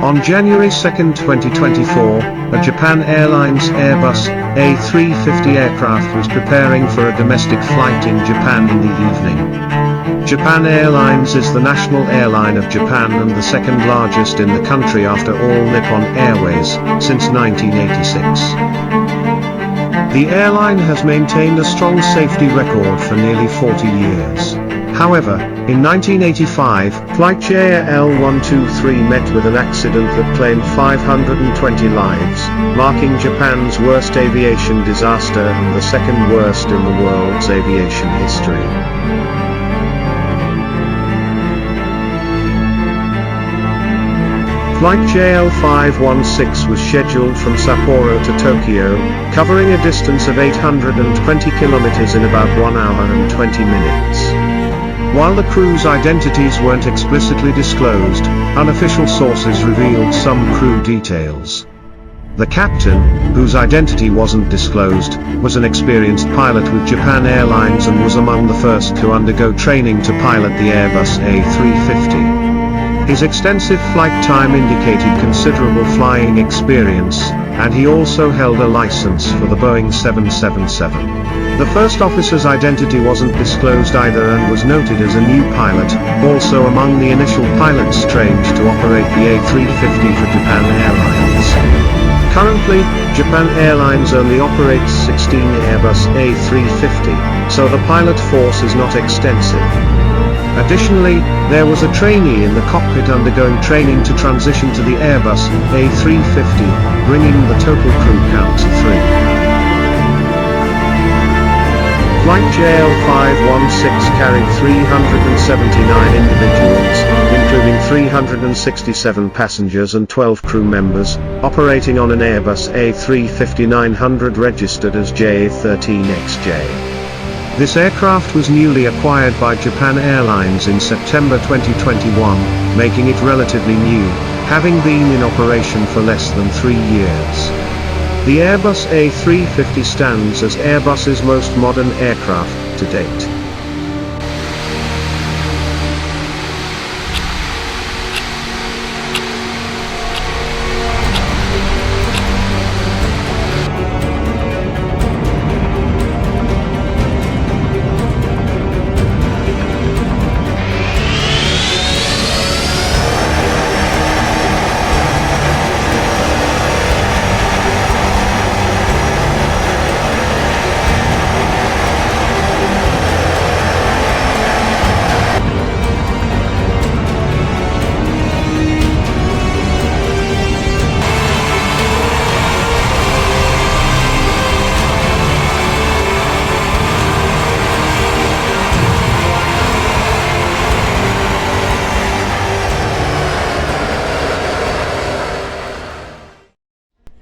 On January 2, 2024, a Japan Airlines Airbus A350 aircraft was preparing for a domestic flight in Japan in the evening. Japan Airlines is the national airline of Japan and the second largest in the country after all Nippon Airways, since 1986. The airline has maintained a strong safety record for nearly 40 years. However, in 1985, Flight JL516 met with an accident that claimed 520 lives, marking Japan's worst aviation disaster and the second worst in the world's aviation history. Flight JL516 was scheduled from Sapporo to Tokyo, covering a distance of 820 kilometers in about 1 hour and 20 minutes. While the crew's identities weren't explicitly disclosed, unofficial sources revealed some crew details. The captain, whose identity wasn't disclosed, was an experienced pilot with Japan Airlines and was among the first to undergo training to pilot the Airbus A350. His extensive flight time indicated considerable flying experience, and he also held a license for the Boeing 777. The first officer's identity wasn't disclosed either and was noted as a new pilot, also among the initial pilots trained to operate the A350 for Japan Airlines. Currently, Japan Airlines only operates 16 Airbus A350, so the pilot force is not extensive. Additionally, there was a trainee in the cockpit undergoing training to transition to the Airbus A350, bringing the total crew count to 3. Flight JL516 carried 379 individuals, including 367 passengers and 12 crew members, operating on an Airbus A350-900 registered as JA13XJ. This aircraft was newly acquired by Japan Airlines in September 2021, making it relatively new, having been in operation for less than 3 years. The Airbus A350 stands as Airbus's most modern aircraft to date.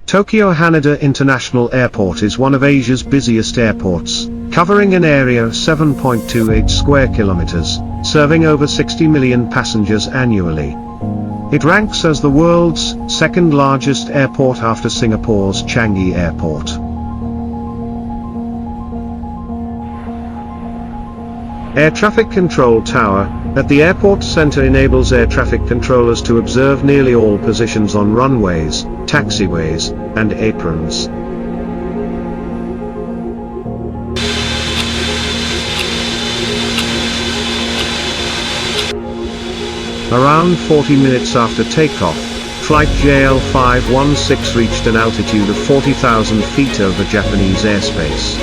Tokyo Haneda International Airport is one of Asia's busiest airports, covering an area of 7.28 square kilometers, serving over 60 million passengers annually. It ranks as the world's second largest airport after Singapore's Changi Airport. Air Traffic Control Tower at the airport center enables air traffic controllers to observe nearly all positions on runways, taxiways, and aprons. Around 40 minutes after takeoff, Flight JL516 reached an altitude of 40,000 feet over Japanese airspace.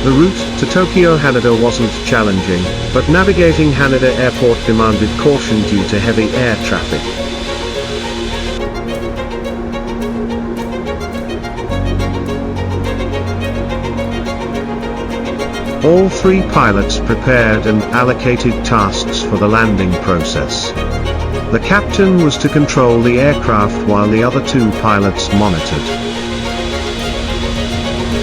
The route to Tokyo Haneda wasn't challenging, but navigating Haneda Airport demanded caution due to heavy air traffic. All 3 pilots prepared and allocated tasks for the landing process. The captain was to control the aircraft while the other two pilots monitored.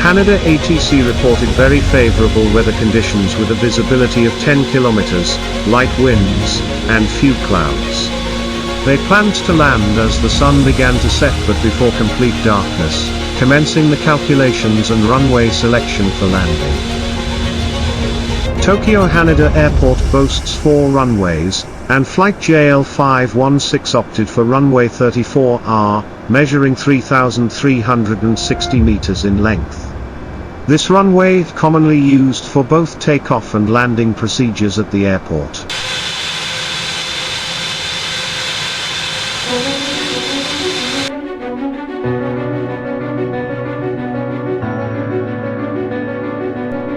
Haneda ATC reported very favorable weather conditions with a visibility of 10 kilometers, light winds, and few clouds. They planned to land as the sun began to set but before complete darkness, commencing the calculations and runway selection for landing. Tokyo Haneda Airport boasts 4 runways, and Flight JL516 opted for runway 34R, measuring 3,360 meters in length. This runway is commonly used for both takeoff and landing procedures at the airport.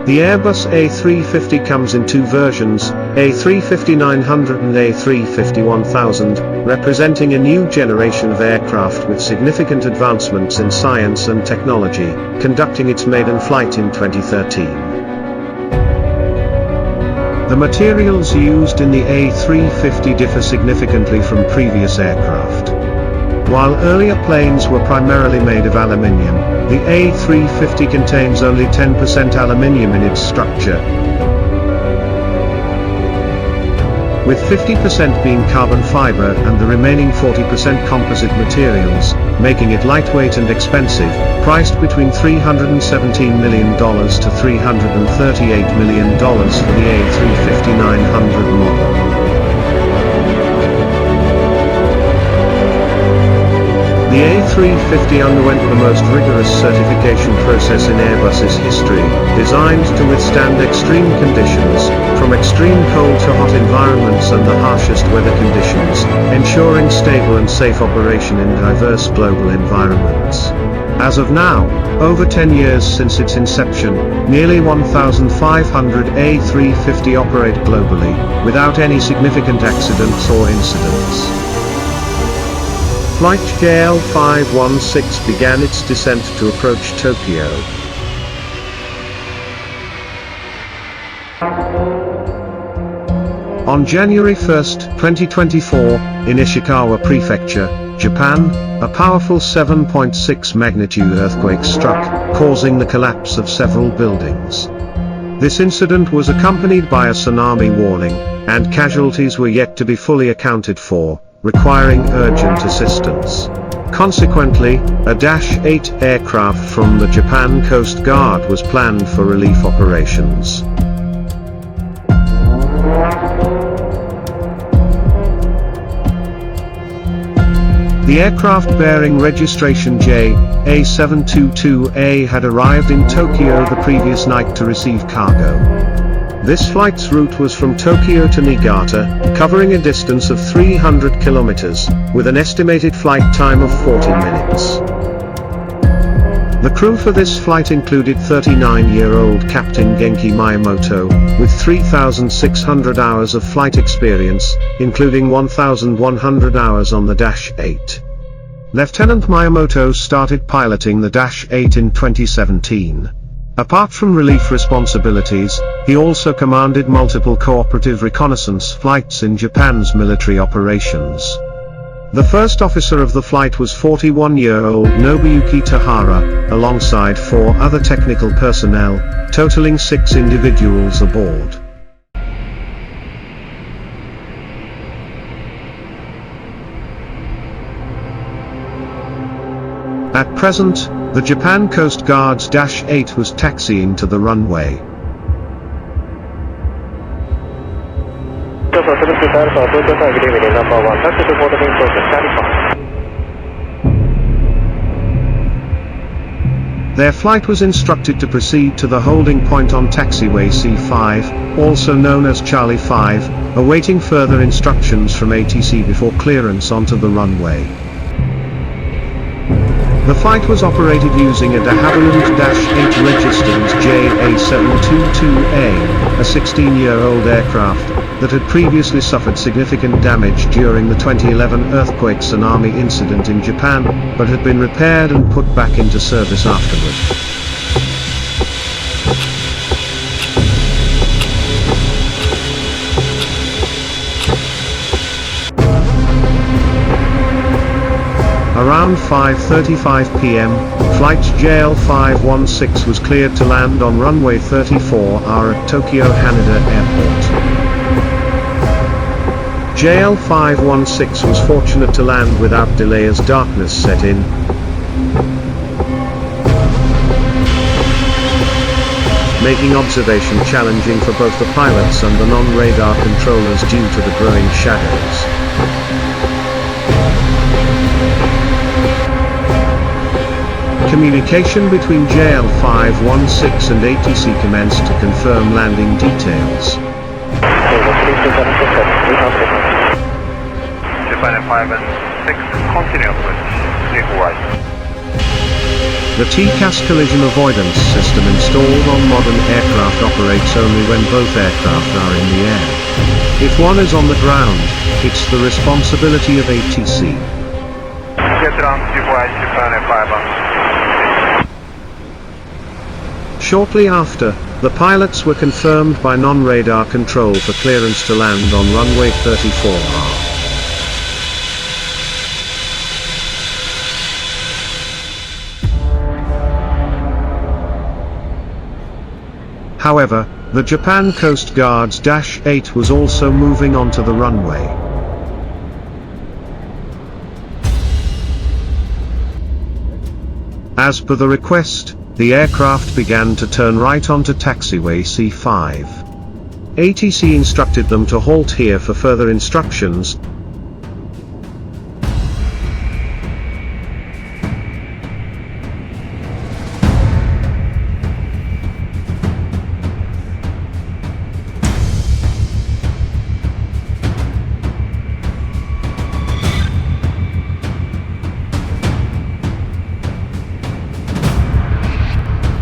The Airbus A350 comes in 2 versions, A350-900 and A350-1000, representing a new generation of aircraft with significant advancements in science and technology, conducting its maiden flight in 2013. The materials used in the A350 differ significantly from previous aircraft. While earlier planes were primarily made of aluminium, the A350 contains only 10% aluminium in its structure, with 50% being carbon fiber and the remaining 40% composite materials, making it lightweight and expensive, priced between $317 million to $338 million for the A350-900 model. The A350 underwent the most rigorous certification process in Airbus's history, designed to withstand extreme conditions, from extreme cold to hot environments and the harshest weather conditions, ensuring stable and safe operation in diverse global environments. As of now, over 10 years since its inception, nearly 1,500 A350 operate globally, without any significant accidents or incidents. Flight JL516 began its descent to approach Tokyo. On January 1, 2024, in Ishikawa Prefecture, Japan, a powerful 7.6 magnitude earthquake struck, causing the collapse of several buildings. This incident was accompanied by a tsunami warning, and casualties were yet to be fully accounted for, requiring urgent assistance. Consequently, a Dash 8 aircraft from the Japan Coast Guard was planned for relief operations. The aircraft bearing registration JA722A had arrived in Tokyo the previous night to receive cargo. This flight's route was from Tokyo to Niigata, covering a distance of 300 kilometers, with an estimated flight time of 40 minutes. The crew for this flight included 39-year-old Captain Genki Miyamoto, with 3,600 hours of flight experience, including 1,100 hours on the Dash 8. Lieutenant Miyamoto started piloting the Dash 8 in 2017. Apart from relief responsibilities, he also commanded multiple cooperative reconnaissance flights in Japan's military operations. The first officer of the flight was 41-year-old Nobuyuki Tahara, alongside 4 other technical personnel, totaling 6 individuals aboard. At present, the Japan Coast Guard's Dash 8 was taxiing to the runway. Their flight was instructed to proceed to the holding point on taxiway C5, also known as Charlie 5, awaiting further instructions from ATC before clearance onto the runway. The flight was operated using a de Havilland Dash 8 registered JA722A, a 16-year-old aircraft that had previously suffered significant damage during the 2011 earthquake tsunami incident in Japan, but had been repaired and put back into service afterward. Around 5:35 p.m., flight JL516 was cleared to land on runway 34R at Tokyo Haneda Airport. JL516 was fortunate to land without delay as darkness set in, making observation challenging for both the pilots and the non-radar controllers due to the growing shadows. Communication between JL516 and ATC commenced to confirm landing details. Japan Airlines 6, continue approach, clear for right. The TCAS collision avoidance system installed on modern aircraft operates only when both aircraft are in the air. If one is on the ground, it's the responsibility of ATC. Shortly after, the pilots were confirmed by non-radar control for clearance to land on runway 34R. However, the Japan Coast Guard's Dash 8 was also moving onto the runway. As per the request, the aircraft began to turn right onto taxiway C5. ATC instructed them to halt here for further instructions.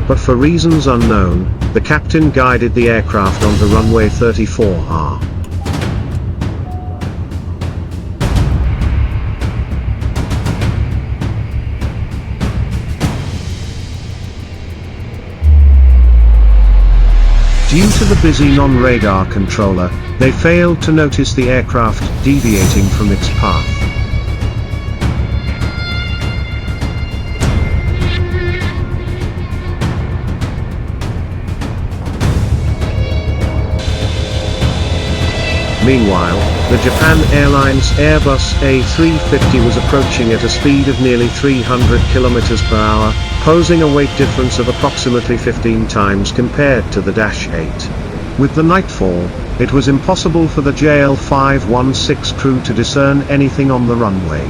But for reasons unknown, the captain guided the aircraft onto runway 34R. Due to the busy non-radar controller, they failed to notice the aircraft deviating from its path. Meanwhile, the Japan Airlines Airbus A350 was approaching at a speed of nearly 300 km per hour, posing a weight difference of approximately 15 times compared to the Dash 8. With the nightfall, it was impossible for the JL516 crew to discern anything on the runway.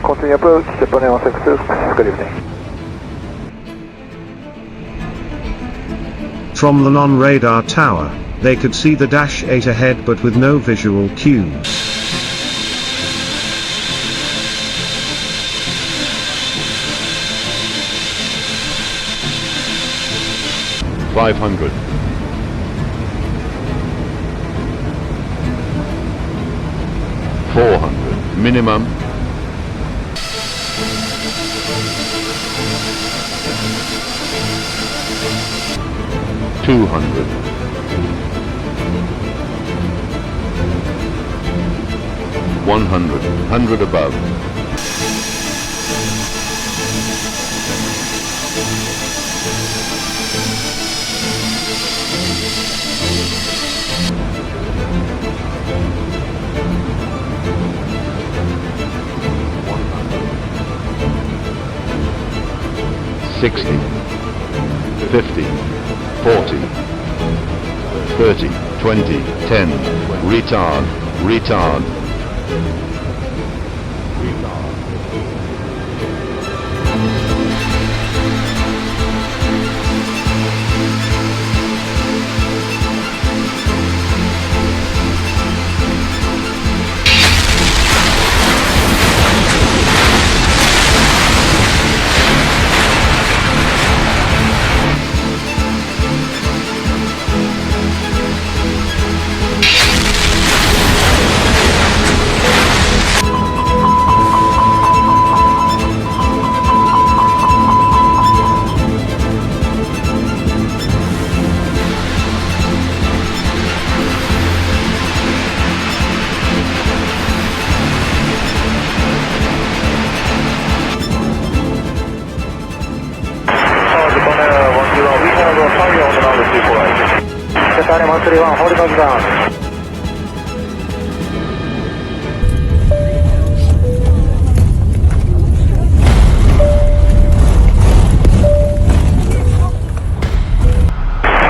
Continue approach, Japan Airlines 6, good evening. From the non-radar tower, they could see the Dash 8 ahead but with no visual cues. $500. $400 minimum. $200. $100 above. $60, $50, $40, $30, $20, $10, retard. Taimodels hold those ground.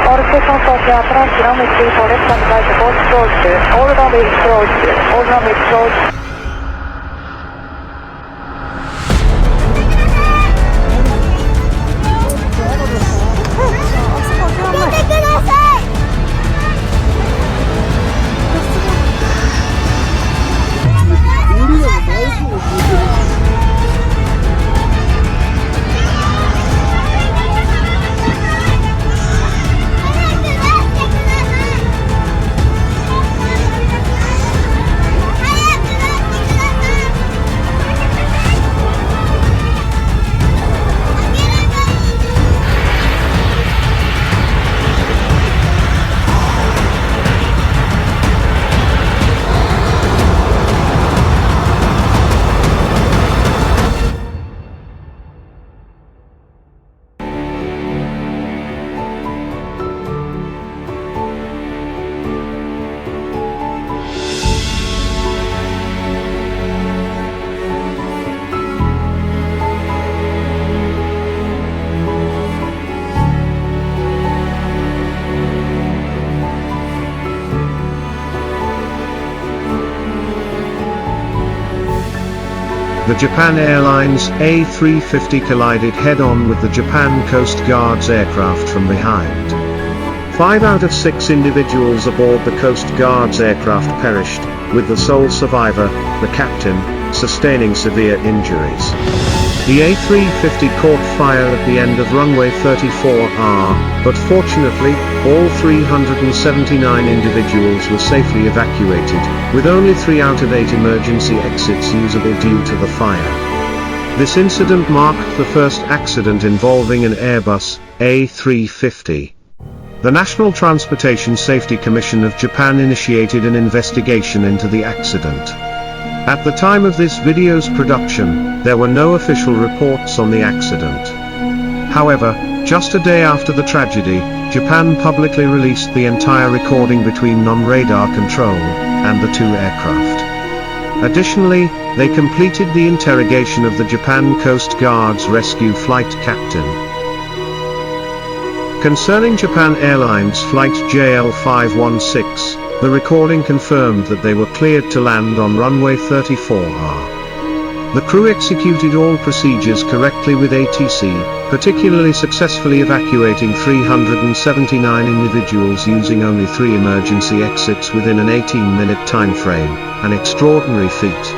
All stations are approach runway 34 left hand right, both closed. All runway is closed. All runway is closed. The Japan Airlines A350 collided head-on with the Japan Coast Guard's aircraft from behind. 5 out of 6 individuals aboard the Coast Guard's aircraft perished, with the sole survivor, the captain, sustaining severe injuries. The A350 caught fire at the end of runway 34R, but fortunately, all 379 individuals were safely evacuated, with only 3 out of 8 emergency exits usable due to the fire. This incident marked the first accident involving an Airbus A350. The National Transportation Safety Commission of Japan initiated an investigation into the accident. At the time of this video's production, there were no official reports on the accident. However, just a day after the tragedy, Japan publicly released the entire recording between non-radar control and the 2 aircraft. Additionally, they completed the interrogation of the Japan Coast Guard's rescue flight captain. Concerning Japan Airlines Flight JL516, the recording confirmed that they were cleared to land on runway 34R. The crew executed all procedures correctly with ATC, particularly successfully evacuating 379 individuals using only 3 emergency exits within an 18-minute time frame, an extraordinary feat.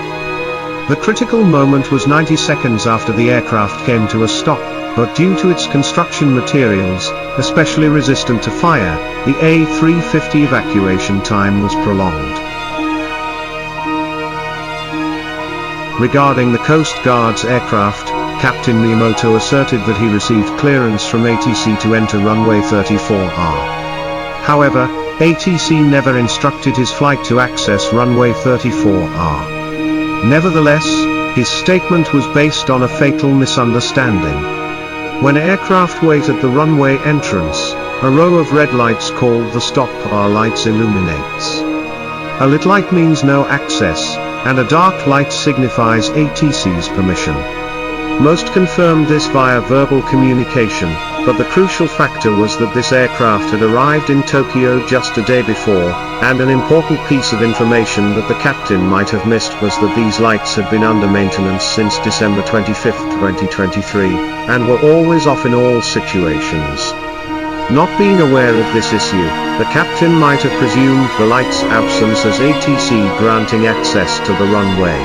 The critical moment was 90 seconds after the aircraft came to a stop, but due to its construction materials, especially resistant to fire, the A350 evacuation time was prolonged. Regarding the Coast Guard's aircraft, Captain Miyamoto asserted that he received clearance from ATC to enter runway 34R. However, ATC never instructed his flight to access runway 34R. Nevertheless, his statement was based on a fatal misunderstanding. When aircraft wait at the runway entrance, a row of red lights called the stop bar lights illuminates. A lit light means no access, and a dark light signifies ATC's permission. Most confirmed this via verbal communication, but the crucial factor was that this aircraft had arrived in Tokyo just a day before, and an important piece of information that the captain might have missed was that these lights had been under maintenance since December 25, 2023, and were always off in all situations. Not being aware of this issue, the captain might have presumed the light's absence as ATC granting access to the runway.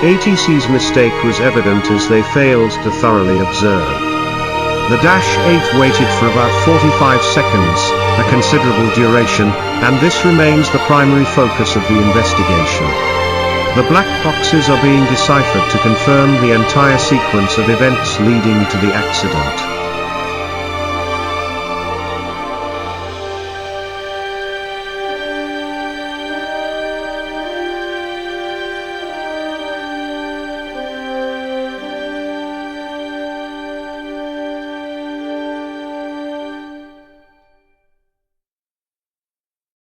ATC's mistake was evident as they failed to thoroughly observe. The Dash 8 waited for about 45 seconds, a considerable duration, and this remains the primary focus of the investigation. The black boxes are being deciphered to confirm the entire sequence of events leading to the accident.